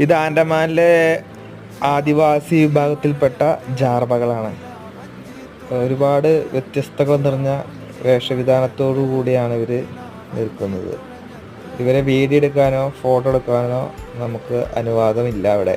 ഇത് ആൻഡമാനിലെ ആദിവാസി വിഭാഗത്തിൽപ്പെട്ട ജാർബകളാണ്. ഒരുപാട് വ്യത്യസ്തത നിറഞ്ഞ വേഷവിധാനത്തോടു കൂടിയാണ് ഇവർ നിൽക്കുന്നത്. ഇവരെ വീഡിയോ എടുക്കാനോ ഫോട്ടോ എടുക്കാനോ നമുക്ക് അനുവാദമില്ല അവിടെ.